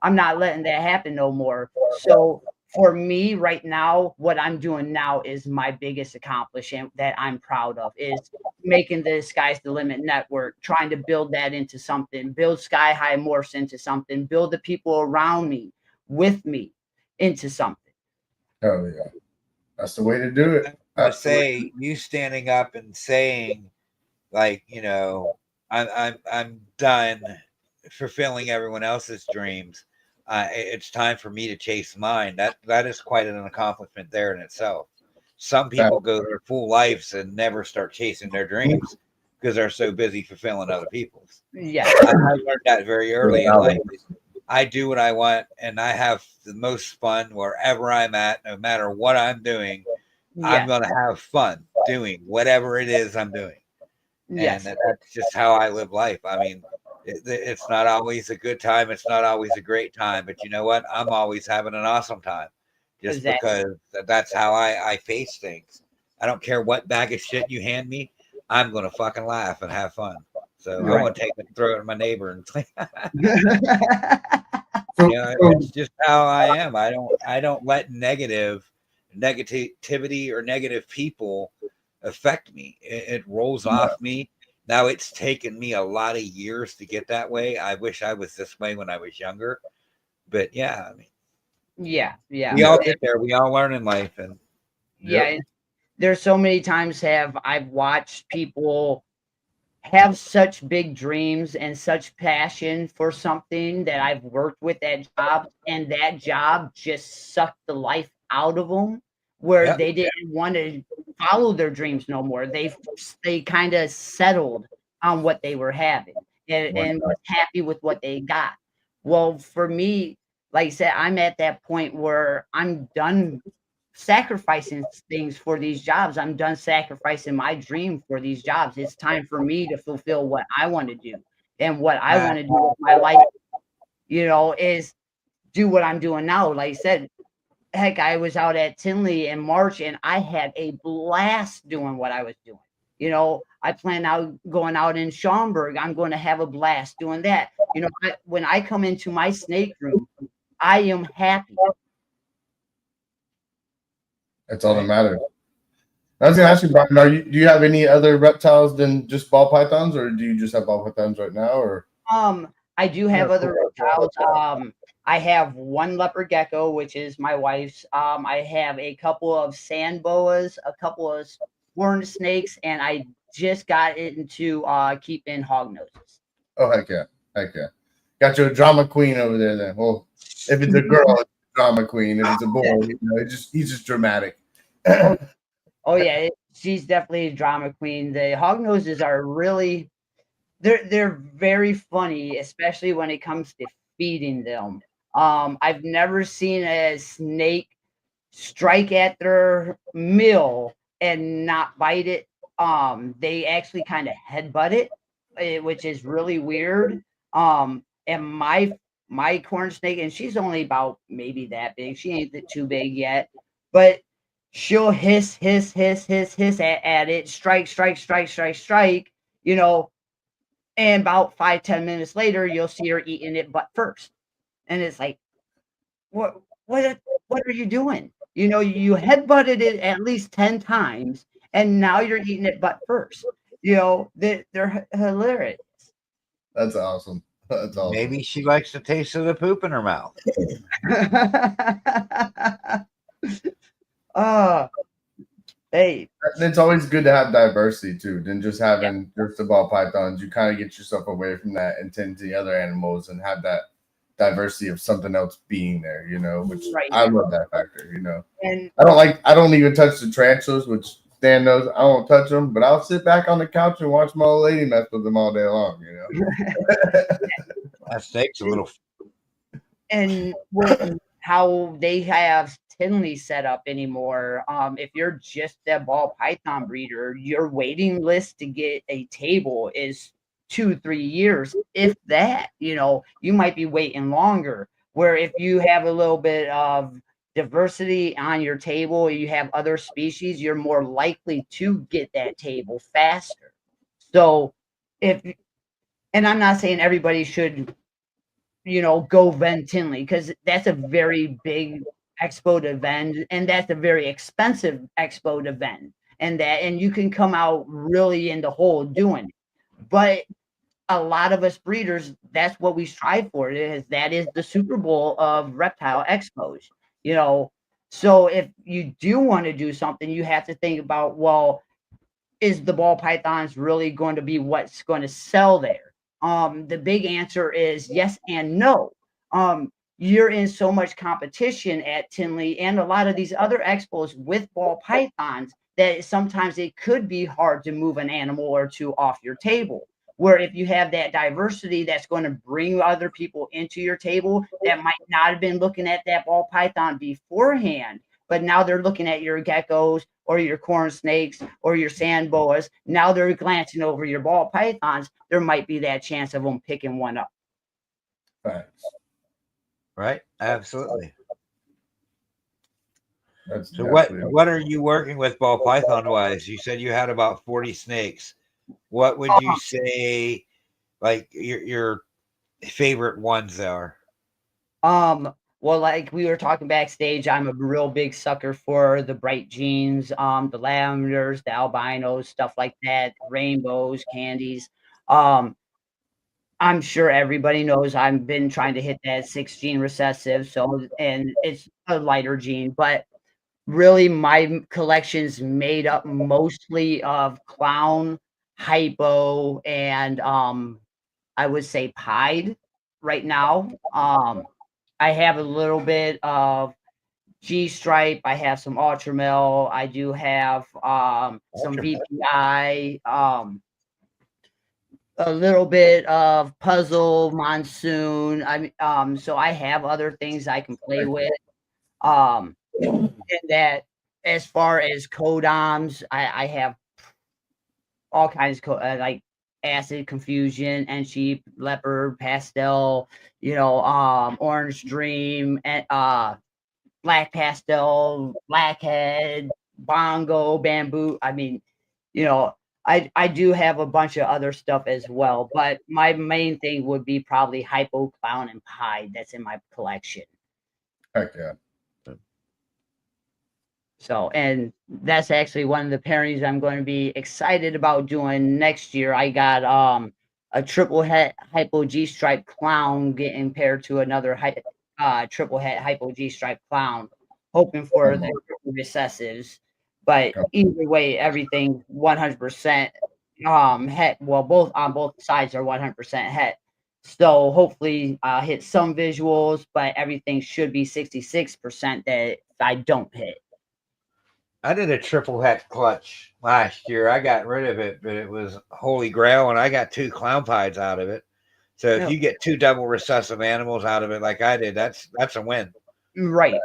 I'm not letting that happen no more. So for me right now, what I'm doing now is my biggest accomplishment that I'm proud of is making the Sky's the Limit network, trying to build that into something, build Sky High Morphs into something, build the people around me with me into something. Hell yeah. That's the way to do it. I say you standing up and saying, like, I'm done fulfilling everyone else's dreams. It's time for me to chase mine. That is quite an accomplishment there in itself. Some people go their full lives and never start chasing their dreams because they're so busy fulfilling other people's. Yeah. I learned that very early in life. I do what I want, and I have the most fun wherever I'm at, no matter what I'm doing. I'm going to have fun doing whatever it is I'm doing. Yes. And that's just how I live life. I mean, it's not always a good time. It's not always a great time. But you know what? I'm always having an awesome time just because that's how I face things. I don't care what bag of shit you hand me. I'm going to fucking laugh and have fun. So I'm going to take it and throw it at my neighbor. And it's just how I am. I don't let negativity or negative people affect me. It rolls off me. Now it's taken me a lot of years to get that way. I wish I was this way when I was younger, but yeah, I mean, yeah, we all get there. We all learn in life, and there's so many times I've watched people have such big dreams and such passion for something that I've worked with that job, and that job just sucked the life out of them where they didn't want to follow their dreams no more. They kind of settled on what they were having and was happy with what they got. Well, for me, like I said, I'm at that point where I'm done sacrificing things for these jobs. I'm done sacrificing my dream for these jobs. It's time for me to fulfill what I want to do. And what I want to do with my life, is do what I'm doing now. Like I said, heck, I was out at Tinley in March and I had a blast doing what I was doing. I plan out going out in Schaumburg. I'm going to have a blast doing that. When I come into my snake room, I am happy. That's all that matters. I was gonna ask you, Brian, do you have any other reptiles than just ball pythons, or do you just have ball pythons right now? Or I do have other reptiles. I have one leopard gecko, which is my wife's. I have a couple of sand boas, a couple of horned snakes, and I just got into keeping hog noses. Oh heck yeah. Got you a drama queen over there then. Well, if it's a girl, it's a drama queen. If it's a boy, he's just dramatic. Oh yeah, she's definitely a drama queen. The hog noses are really they're very funny, especially when it comes to feeding them. I've never seen a snake strike at their meal and not bite it. They actually kind of headbutt it, which is really weird. And my corn snake, and she's only about maybe that big. She ain't too big yet, but she'll hiss at it, strike. And about 5-10 minutes later, you'll see her eating it butt first, and it's like, what are you doing? You headbutted it at least 10 times, and now you're eating it butt first. They're hilarious. That's awesome. That's awesome. Maybe she likes the taste of the poop in her mouth. Hey. It's always good to have diversity too, than just having just the ball pythons. You kind of get yourself away from that and tend to the other animals and have that diversity of something else being there, which I love that factor, And I don't even touch the tarantulas, which Stan knows I won't touch them, but I'll sit back on the couch and watch my old lady mess with them all day long, That snake's a little. And with how they have Tinley set up anymore, if you're just a ball python breeder, your waiting list to get a table is 2-3 years, if that. You might be waiting longer. Where if you have a little bit of diversity on your table, you have other species, you're more likely to get that table faster. So and I'm not saying everybody should go vend Tinley, because that's a very big expo to vend, and that's a very expensive expo to vend, and you can come out really in the hole doing it. But a lot of us breeders, that's what we strive for. That is the Super Bowl of reptile expos. So if you do want to do something, you have to think about, well, is the ball pythons really going to be what's going to sell there? The big answer is yes and no. You're in so much competition at Tinley and a lot of these other expos with ball pythons that sometimes it could be hard to move an animal or two off your table. Where if you have that diversity, that's going to bring other people into your table that might not have been looking at that ball python beforehand, but now they're looking at your geckos or your corn snakes or your sand boas. Now they're glancing over your ball pythons. There might be that chance of them picking one up. Thanks. Right? Absolutely. So what are you working with ball python wise? You said you had about 40 snakes. What would you say, like your favorite ones are? Well, like we were talking backstage, I'm a real big sucker for the bright genes, the lavenders, the albinos, stuff like that, rainbows, candies. I'm sure everybody knows I've been trying to hit that 6-gene recessive, and it's a lighter gene, but really my collection's made up mostly of clown, hypo, and I would say pied right now. I have a little bit of G stripe. I have some ultramel. I do have some VPI, a little bit of puzzle, monsoon. So I have other things I can play with. And that as far as codoms, I have all kinds of like acid, confusion, and sheep, leopard, pastel, orange dream, and black pastel, blackhead, bongo, bamboo. I mean, I do have a bunch of other stuff as well, but my main thing would be probably hypo, clown, and pied. That's in my collection. Heck yeah. So, and that's actually one of the pairings I'm going to be excited about doing next year. I got a triple het hypo G stripe clown getting paired to another triple het hypo G stripe clown, hoping for the recessives. But either way, everything 100% het. Well, both on both sides are 100% het. So hopefully hit some visuals, but everything should be 66% that I don't hit. I did a triple het clutch last year. I got rid of it, but it was holy grail, and I got 2 clown pies out of it. So if you get 2 double recessive animals out of it, like I did, that's a win. Right.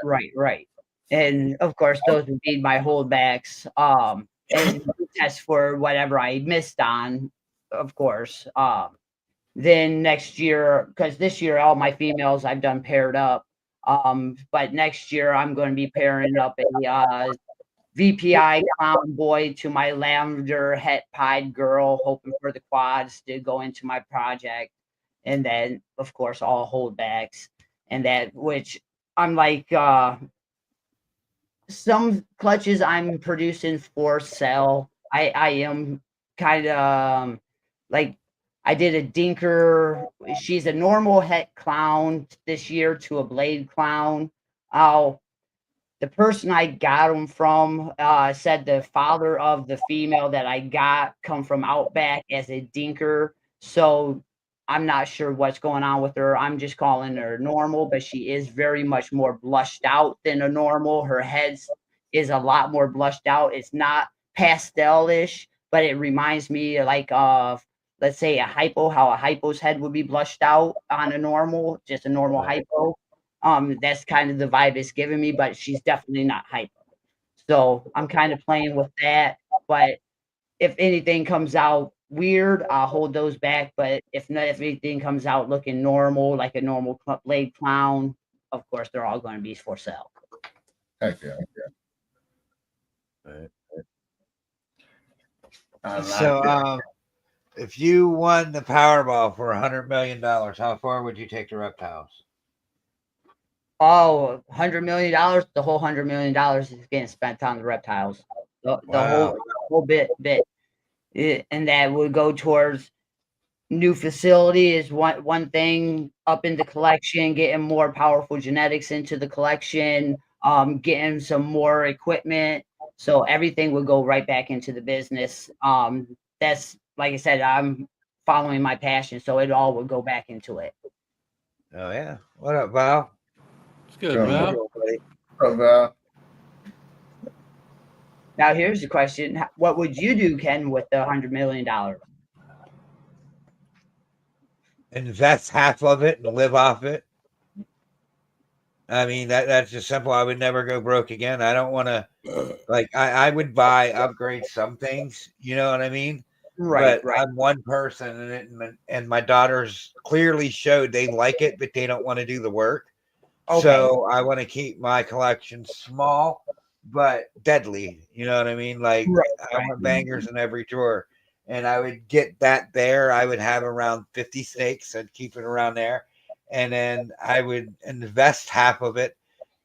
And of course, those would be my holdbacks. And test for whatever I missed on, of course. Then next year, because this year all my females I've done paired up. But next year I'm going to be pairing up a VPI clown boy to my lavender het pied girl, hoping for the quads to go into my project. And then, of course, all holdbacks. And that, which I'm like, some clutches I'm producing for sale. I am kind of like, I did a dinker. She's a normal het clown this year to a blade clown. The person I got them from said the father of the female that I got come from Outback as a dinker. So I'm not sure what's going on with her. I'm just calling her normal, but she is very much more blushed out than a normal. Her head is a lot more blushed out. It's not pastel-ish, but it reminds me like of, let's say, a hypo, how a hypo's head would be blushed out on a normal, just a normal hypo. That's kind of the vibe it's giving me, but she's definitely not hypo. So I'm kind of playing with that. But if anything comes out weird, I'll hold those back. But if anything comes out looking normal, like a normal blade clown, of course they're all going to be for sale. Heck yeah. So, if you won the Powerball for $100 million, how far would you take the reptiles? Oh, $100 million. The whole $100 million is getting spent on the reptiles. The whole bit. And that would go towards new facility is one thing, up in the collection, getting more powerful genetics into the collection, getting some more equipment. So everything would go right back into the business. That's, like I said, I'm following my passion, so it all would go back into it. Oh yeah. What up, Val? It's good, Val. Val. Now here's the question: what would you do, Ken, with the $100 million? Invest half of it and live off it. I mean, that's just simple. I would never go broke again. I don't want to, like, I would upgrade some things, you know what I mean? Right. I'm one person, and my daughters clearly showed they like it, but they don't want to do the work. Okay. So I want to keep my collection small, but deadly. You know what I mean? Like, I want bangers in every drawer. And I would get that there. I would have around 50 snakes. I'd keep it around there. And then I would invest half of it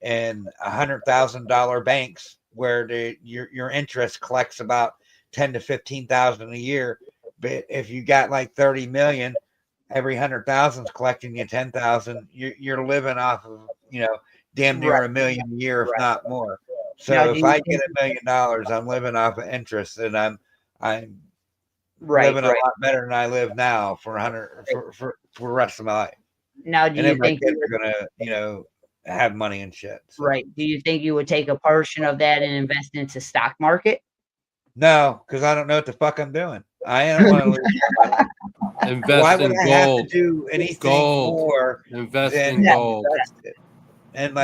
in $100,000 banks where your interest collects about 10 to 15,000 a year. But if you got like 30 million, every 100,000 is collecting you 10,000. You're living off of, damn near $1 million a year, if not more. So now, if I get $1 million, I'm living off of interest, and I'm living a lot better than I live now for the rest of my life. Now, do you think kids are gonna, have money and shit? So. Right. Do you think you would take a portion of that and invest into stock market? No, because I don't know what the fuck I'm doing. I don't want to lose money. Invest in gold. Have to do anything more invest in gold and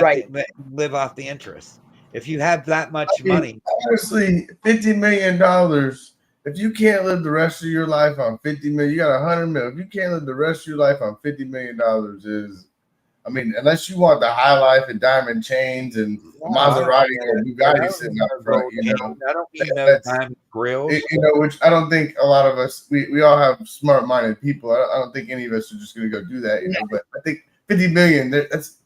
live off the interest? if you have that much I mean, money, honestly, $50 million. If you can't live the rest of your life on 50 million, you got 100 million. If you can't live the rest of your life on $50 million, I mean, unless you want the high life and diamond chains and a Maserati or Bugatti sitting up front, you know. I don't mean no diamond grills. You know, which I don't think a lot of us, we all have smart-minded people. I don't think any of us are just going to go do that, you know. But I think 50 million, that's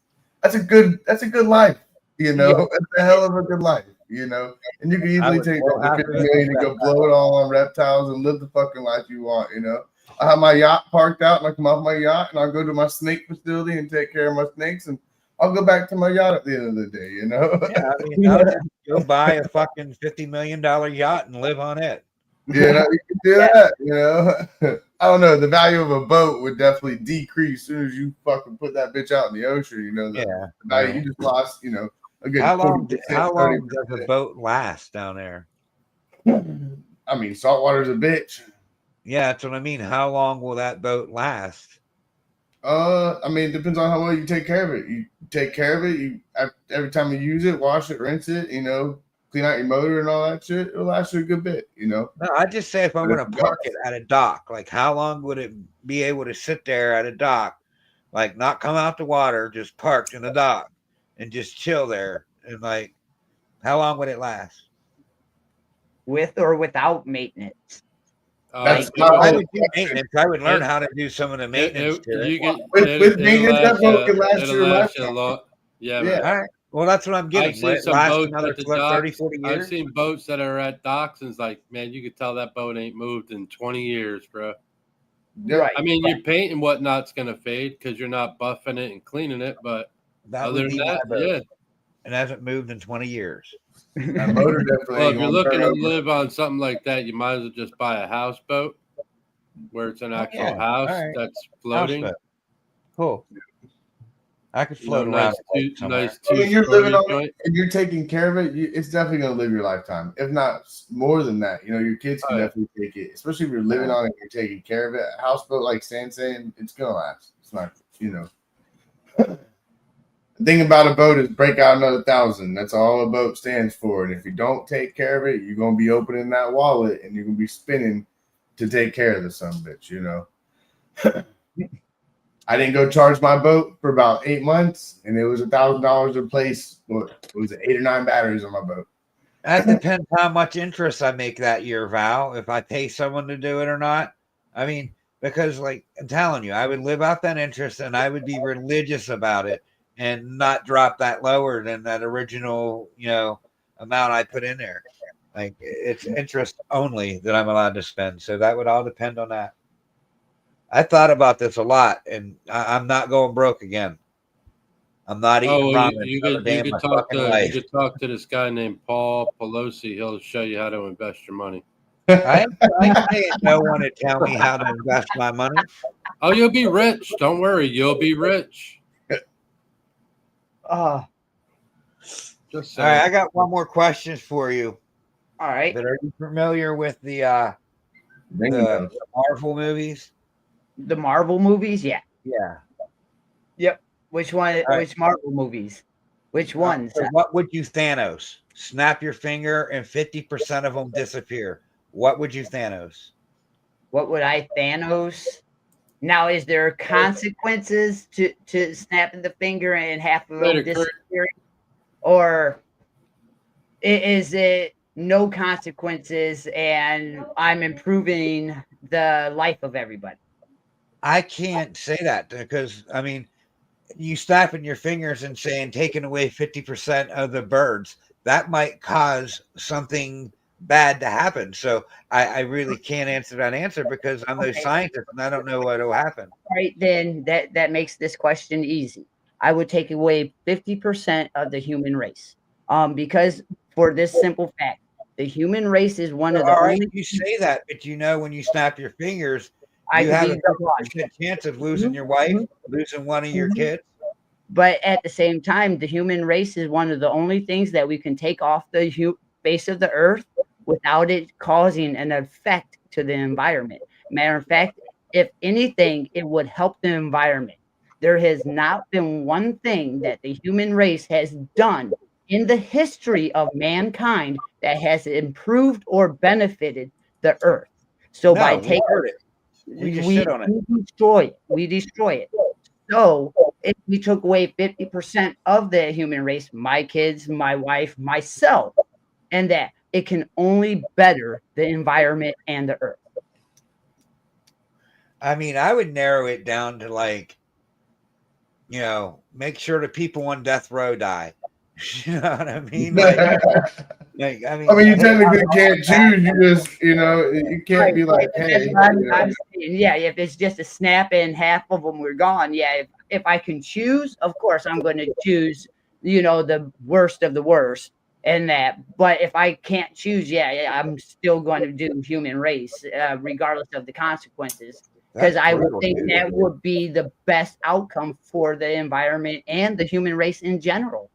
a good life, you know. Yeah. That's a hell of a good life, you know. And you can easily take the 50 million and go blow it all on reptiles and live the fucking life you want, you know. I have my yacht parked out, and I come off my yacht, and I'll go to my snake facility and take care of my snakes, and I'll go back to my yacht at the end of the day, you know. Yeah, I mean, I'll just go buy a fucking $50 million yacht and live on it. You know, you can do that, you know. I don't know. The value of a boat would definitely decrease as soon as you fucking put that bitch out in the ocean, you know. The value you just lost, you know, a good how long 40%, does a boat last down there? I mean, saltwater's a bitch. Yeah, that's what I mean. How long will that boat last? I mean, it depends on how well you take care of it. You take care of it. You every time you use it, wash it, rinse it. You know, clean out your motor and all that shit. It'll last you a good bit. You know. No, I just say if I'm going to park it at a dock, like how long would it be able to sit there at a dock, like not come out the water, just parked in the dock and just chill there, and like how long would it last? With or without maintenance. That's I would do maintenance. I would learn how to do some of the maintenance to it. With maintenance, that boat can last your lifetime. A lot. Yeah. Yeah. All right. Well, that's what I'm getting. I've seen some last boats another at the 30, docks. 40 years. I've seen boats that are at docks, and it's like, man, you could tell that boat ain't moved in 20 years, bro. Right. I mean, your paint and whatnot's going to fade because you're not buffing it and cleaning it, but other than that, yeah. It hasn't moved in 20 years. That motor definitely. Well, if you're looking to live on something like that, you might as well just buy a houseboat where it's an actual house that's floating. Houseboat. Cool. I could float around. Nice. When you're living on it and you're taking care of it, it's definitely going to live your lifetime. If not more than that, you know, your kids can definitely take it. Especially if you're living on it and you're taking care of it. A houseboat, like Stan's saying, it's going to last. It's not, you know. The thing about a boat is break out another 1,000. That's all a boat stands for. And if you don't take care of it, you're going to be opening that wallet and you're going to be spinning to take care of the son of a bitch, you know. I didn't go charge my boat for about 8 months, and it was $1,000 to replace what was it, 8 or 9 batteries on my boat. That depends how much interest I make that year, Val. If I pay someone to do it or not. I mean, because like I'm telling you, I would live out that interest and I would be religious about it and not drop that lower than that original, you know, amount I put in there. Like it's interest only that I'm allowed to spend. So that would all depend on that. I thought about this a lot, and I'm not going broke again. I'm not eating ramen. You could talk to this guy named Paul Pelosi. He'll show you how to invest your money. I ain't no one to tell me how to invest my money. Oh, you'll be rich. Don't worry. You'll be rich. Just all right, I got one more question for you. All right. But are you familiar with the Marvel movies? The Marvel movies? Yeah. Yeah. Yep. Which one? Right. Which Marvel movies? Which ones? So what would you Thanos? Snap your finger and 50% of them disappear. What would you Thanos? What would I Thanos? Now, is there consequences to snapping the finger and half of them disappearing? Or is it no consequences and I'm improving the life of everybody? I can't say that because, I mean, you snapping your fingers and saying taking away 50% of the birds, that might cause something bad to happen. So I really can't answer that answer because I'm no scientist and I don't know what will happen. Right, then that makes this question easy. I would take away 50% of the human race. Because for this simple fact, the human race is one of the only. You say that, but you know when you snap your fingers, you have a 50% chance of losing your wife, losing one of your kids. But at the same time, the human race is one of the only things that we can take off the face of the earth without it causing an effect to the environment. Matter of fact, if anything, it would help the environment. There has not been one thing that the human race has done in the history of mankind that has improved or benefited the earth. So by we taking heard it. We just we shit on it. destroy it. We destroy it. So if we took away 50% of the human race, my kids, my wife, myself, and that it can only better the environment and the earth. I mean, I would narrow it down to like, make sure the people on death row die. You know what I mean? I mean, you technically can't choose. You just, you can't be like, That's hey. what I'm saying. Yeah, if it's just a snap and half of them were gone, yeah. If I can choose, of course I'm going to choose, the worst of the worst and that. But if I can't choose, yeah, I'm still going to do human race, regardless of the consequences. Because I would think that would be the best outcome for the environment and the human race in general.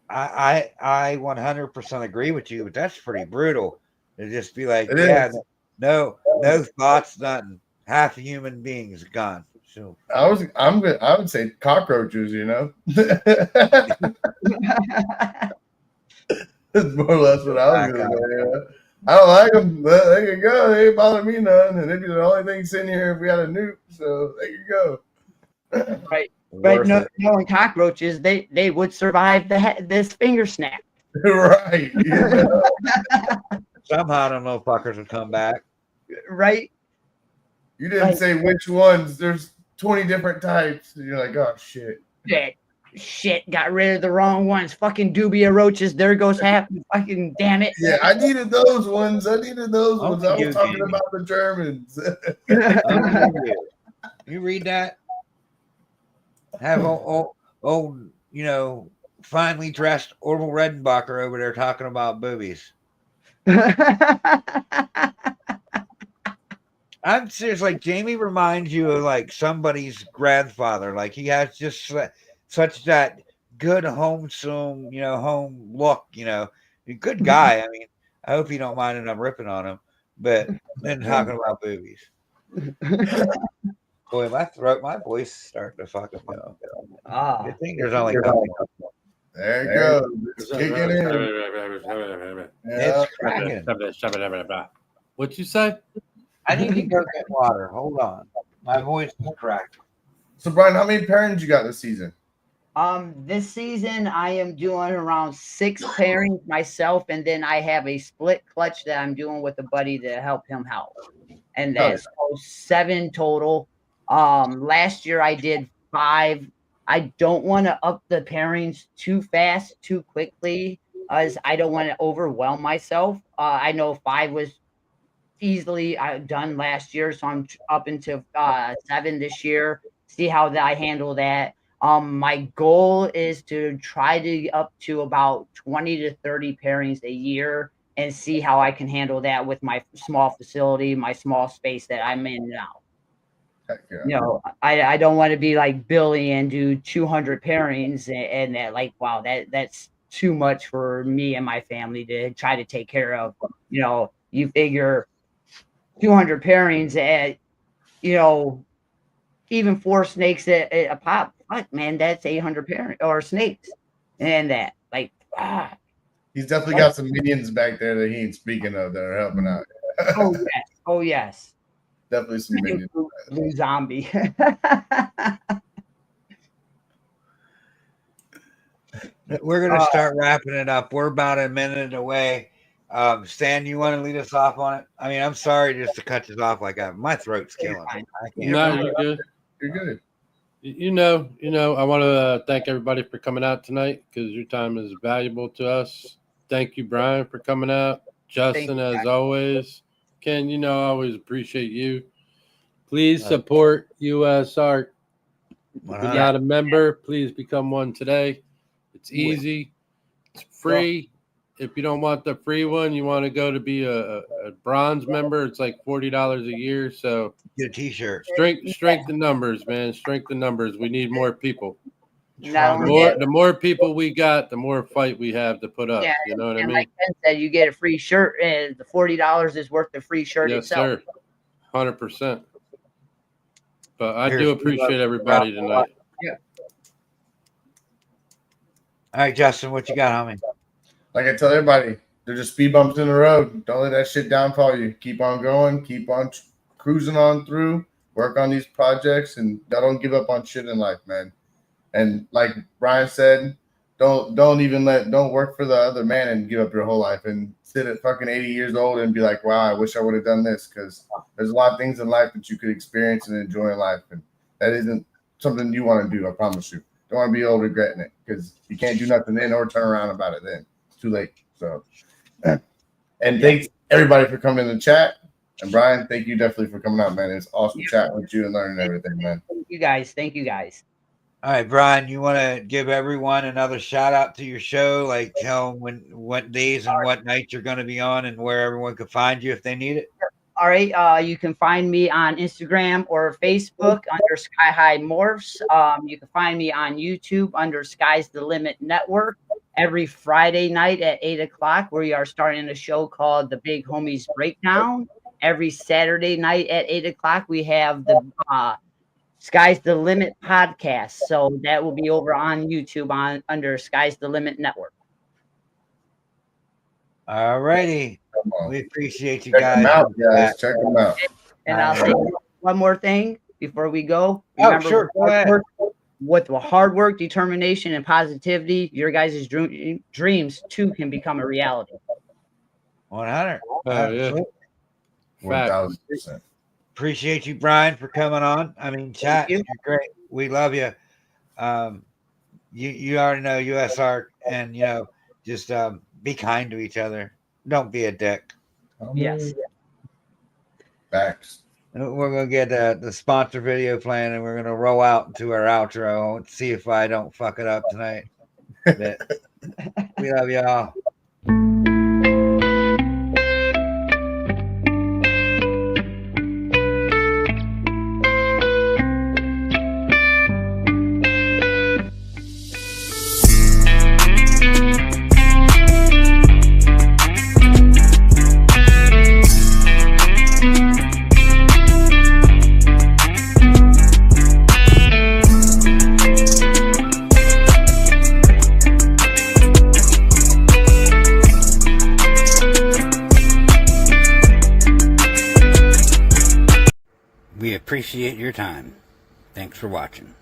I 100% agree with you, but that's pretty brutal. To just be like, It yeah, is. no thoughts, nothing. Half a human beings gone. So I would say cockroaches, That's more or less what I was going to say. I don't like them, but they can go. They ain't bother me none. And they'd be the only thing sitting here if we had a nuke. So they can go. Right. But knowing cockroaches, they would survive this finger snap. Right. Somehow the motherfuckers would come back. Right. You didn't say which ones. There's 20 different types. And you're like, oh, shit. Shit, got rid of the wrong ones. Fucking dubia roaches. There goes half. Fucking damn it. Yeah, I needed those ones. I was talking about the Germans. You read that? Have old, finely dressed Orville Redenbacher over there talking about boobies. I'm serious. Like, Jamie reminds you of like somebody's grandfather. Like, he has just such that good home look. A good guy. I mean, I hope you don't mind that I'm ripping on him, but then talking about boobies. Boy, my voice is starting to fucking go. I think there's only a couple. There you go. It's kicking in. It's cracking. What'd you say? I need to go get water. Hold on. My voice is cracking. So, Brian, how many pairings you got this season? This season I am doing around 6 pairings myself, and then I have a split clutch that I'm doing with a buddy to help him out. And that's 7 total. Last year I did 5. I don't want to up the pairings too fast, too quickly, as I don't want to overwhelm myself. I know 5 was easily done last year, so I'm up into 7 this year. See how I handle that. My goal is to try to get up to about 20 to 30 pairings a year and see how I can handle that with my small facility, my small space that I'm in now. Yeah. I don't want to be like Billy and do 200 pairings and that, like, wow, that's too much for me and my family to try to take care of. You figure 200 pairings at, even 4 snakes at a pop. Fuck, man, that's 800 parent or snakes, and that he's definitely got some minions back there that he ain't speaking of that are helping out. Oh yes, definitely some minions. Blue zombie. We're gonna start wrapping it up. We're about a minute away. Stan, you want to lead us off on it? I mean, I'm sorry just to cut this off like that. My throat's killing me. No, you're good. You're good. I want to thank everybody for coming out tonight because your time is valuable to us. Thank you, Brian, for coming out. Justin, as always. Ken, I always appreciate you. Please support U.S. Art. If you're not a member, please become one today. It's easy. It's free. If you don't want the free one, you want to go to be a bronze member, it's like $40 a year. So get a t-shirt. Strength the numbers, man. Strength the numbers. We need more people. The more people we got, the more fight we have to put up. Yeah, you know what I mean? Like Ben said, you get a free shirt, and the $40 is worth the free shirt itself. Yes, sir. 100%. But I do appreciate everybody tonight. Yeah. All right, Justin, what you got, homie? Like I tell everybody, they're just speed bumps in the road. Don't let that shit downfall you. Keep on going. Keep on cruising on through. Work on these projects, and don't give up on shit in life, man. And like Brian said, don't work for the other man and give up your whole life and sit at fucking 80 years old and be like, wow, I wish I would have done this, because there's a lot of things in life that you could experience and enjoy in life, and that isn't something you want to do. I promise you. Don't want to be old regretting it, because you can't do nothing then or turn around about it then. It's too late. So, and thanks everybody for coming in the chat. And Brian, thank you definitely for coming out, man. It's awesome chatting with you and learning everything, man. Thank you guys. Thank you guys. All right, Brian, you want to give everyone another shout out to your show? Like tell them what days and what nights you're going to be on and where everyone can find you if they need it. All right. You can find me on Instagram or Facebook under Sky High Morphs. You can find me on YouTube under Sky's the Limit Network every Friday night at 8 o'clock. We are starting a show called The Big Homies Breakdown. Every Saturday night at 8 o'clock, we have the Sky's the Limit podcast. So that will be over on YouTube under Sky's the Limit Network. All righty. We appreciate you Check guys. them out, guys. Check them out. And I'll say one more thing before we go. Oh, sure. Go ahead. With hard work, determination, and positivity, your guys' dreams too can become a reality. 100. Oh, yeah. 1,000%. Appreciate you, Brian, for coming on. I mean, chat, you're great. We love you. You already know USR, and just be kind to each other. Don't be a dick. Yes. Facts. We're gonna get the sponsor video playing, and we're gonna roll out into our outro and see if I don't fuck it up tonight. But we love y'all. We appreciate your time. Thanks for watching.